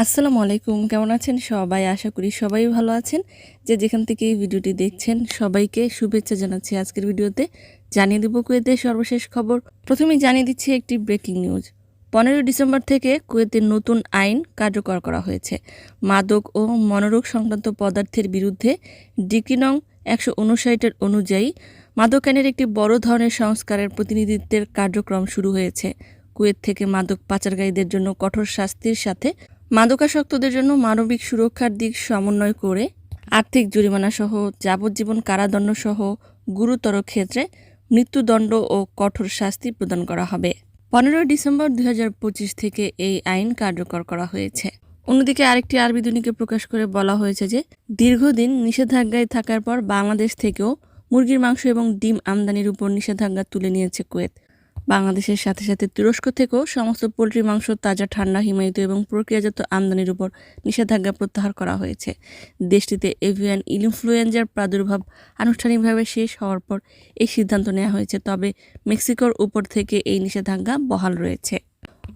আসসালামু আলাইকুম, কেমন আছেন সবাই? আশা করি সবাই ভালো আছেন। যে যেখান থেকে এই ভিডিওটি দেখছেন সবাইকে শুভেচ্ছা জানাচ্ছি। আজকের ভিডিওতে জানিয়ে দেব কুয়েতের সর্বশেষ খবর। প্রথমেই জানিয়ে দিচ্ছি একটি ব্রেকিং নিউজ। 15 ডিসেম্বর থেকে কুয়েতের নতুন আইন কার্যকর করা হয়েছে। মাদক ও মনোরোগ সংক্রান্ত পদার্থের বিরুদ্ধে ডিক্রি নং 159 অনুযায়ী মাদক আইনের একটি বড় ধরনের সংস্কারের প্রতিনিধিত্বের কার্যক্রম শুরু হয়েছে। কুয়েত থেকে মাদক পাচারকারীদের জন্য কঠোর শাস্তির সাথে মাদকাসক্তদের জন্য মানবিক সুরক্ষার দিক সমন্বয় করে আর্থিক জরিমানা সহ যাবজ্জীবন কারাদণ্ড সহ গুরুতর ক্ষেত্রে মৃত্যুদণ্ড ও কঠোর শাস্তি প্রদান করা হবে। 15 ডিসেম্বর 2025 থেকে এই আইন কার্যকর করা হয়েছে। অন্যদিকে আরেকটি আরবি দৈনিকে প্রকাশ করে বলা হয়েছে যে দীর্ঘদিন নিষেধাজ্ঞায় থাকার পর বাংলাদেশ থেকেও মুরগির মাংস এবং ডিম আমদানির উপর নিষেধাজ্ঞা তুলে নিয়েছে কুয়েত। বাংলাদেশের সাথে সাথে তুরস্ক থেকেও সমস্ত পোলট্রি মাংস তাজা, ঠান্ডা, হিমায়িত এবং প্রক্রিয়াজাত আমদানির উপর নিষেধাজ্ঞা প্রত্যাহার করা হয়েছে। দেশটিতে এভিয়ান ইনফ্লুয়েঞ্জার প্রাদুর্ভাব আনুষ্ঠানিকভাবে শেষ হওয়ার পর এই সিদ্ধান্ত নেওয়া হয়েছে, তবে মেক্সিকোর উপর থেকে এই নিষেধাজ্ঞা বহাল রয়েছে।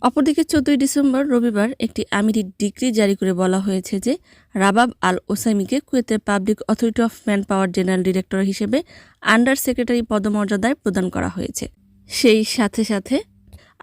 অপরদিকে 14 ডিসেম্বর রবিবার একটি আমিরি ডিক্রি জারি করে বলা হয়েছে যে রাবাব আল ওসাইমিকে কুয়েতের public authority of man power general director হিসেবে আন্ডার সেক্রেটারি পদমর্যাদায় প্রদান করা হয়েছে। সেই সাথে সাথে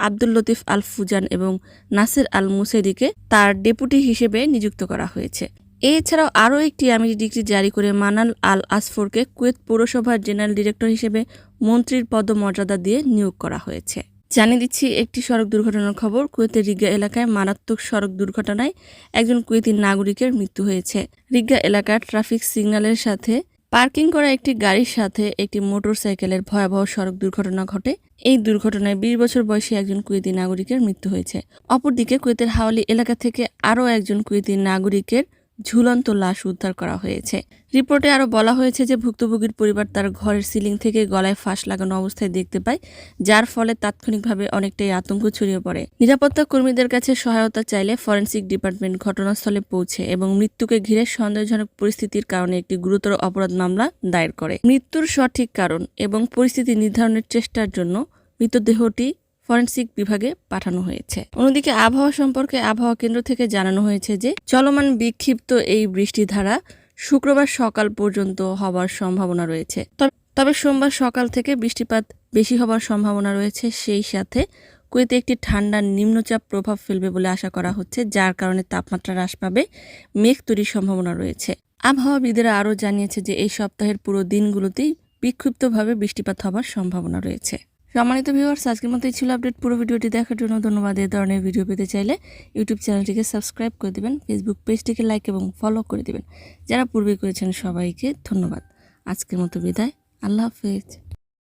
আব্দুল লতিফ আল ফুজান এবং নাসের আল মুসেদিকে তার ডেপুটি হিসেবে নিযুক্ত করা হয়েছে। এছাড়াও আরও একটি আমিরি ডিক্রি জারি করে মানাল আল আসফরকে কুয়েত পৌরসভার জেনারেল ডিরেক্টর হিসেবে মন্ত্রীর পদমর্যাদা দিয়ে নিয়োগ করা হয়েছে। জানিয়ে দিচ্ছি একটি সড়ক দুর্ঘটনার খবর। কুয়েতের রিগা এলাকায় মারাত্মক সড়ক দুর্ঘটনায় একজন কুয়েতি নাগরিকের মৃত্যু হয়েছে। রিগা এলাকার ট্রাফিক সিগন্যালের সাথে পার্কিং করা একটি গাড়ির সাথে একটি মোটরসাইকেলের ভয়াবহ সড়ক দুর্ঘটনা ঘটে। এই দুর্ঘটনায় 20 বছর বয়সী একজন কুয়েতি নাগরিকের মৃত্যু হয়েছে। অপরদিকে কুয়েতের হাওলি এলাকা থেকে আরও একজন কুয়েতি নাগরিকের ঝুলন্ত লাশ উদ্ধার করা হয়েছে। রিপোর্টে আরও বলা হয়েছে যে ভুক্তভোগীর পরিবার তার ঘরের সিলিং থেকে গলায় ফাঁস লাগানো অবস্থায় দেখতে পায়, যার ফলে তাৎক্ষণিকভাবে অনেকটাই আতঙ্ক ছড়িয়ে পড়ে। নিরাপত্তা কর্মীদের কাছে সহায়তা চাইলে ফরেনসিক ডিপার্টমেন্ট ঘটনাস্থলে পৌঁছে এবং মৃত্যুকে ঘিরে সন্দেহজনক পরিস্থিতির কারণে একটি গুরুতর অপরাধ মামলা দায়ের করে। মৃত্যুর সঠিক কারণ এবং পরিস্থিতি নির্ধারণের চেষ্টার জন্য মৃতদেহটি ফরেনসিক বিভাগে পাঠানো হয়েছে। অন্যদিকে আবহাওয়া সম্পর্কে আবহাওয়া কেন্দ্র থেকে জানানো হয়েছে যে চলমান বিক্ষিপ্ত এই বৃষ্টিধারা শুক্রবার সকাল পর্যন্ত হওয়ার সম্ভাবনা রয়েছে। তবে সোমবার সকাল থেকে বৃষ্টিপাত বেশি হওয়ার সম্ভাবনা রয়েছে। সেই সাথে কুয়েতে একটি ঠান্ডা নিম্নচাপ প্রভাব ফেলবে বলে আশা করা হচ্ছে, যার কারণে তাপমাত্রা হ্রাস পাবে, মেঘ তৈরির সম্ভাবনা রয়েছে। আবহাওয়াবিদেরা আরও জানিয়েছে যে এই সপ্তাহের পুরো দিনগুলোতেই বিক্ষিপ্তভাবে বৃষ্টিপাত হওয়ার সম্ভাবনা রয়েছে। সম্মানিত ভিউয়ার্স, আজকের মতো ছিল আপডেট। পুরো ভিডিওটি দেখার জন্য ধন্যবাদ। এই ধরনের ভিডিও পেতে চাইলে ইউটিউব চ্যানেলটিকে সাবস্ক্রাইব করে দেবেন, ফেসবুক পেজটিকে লাইক এবং ফলো করে দেবেন। যারা পূর্বে করেছেন সবাইকে ধন্যবাদ। আজকের মতো বিদায়, আল্লাহ হাফেজ।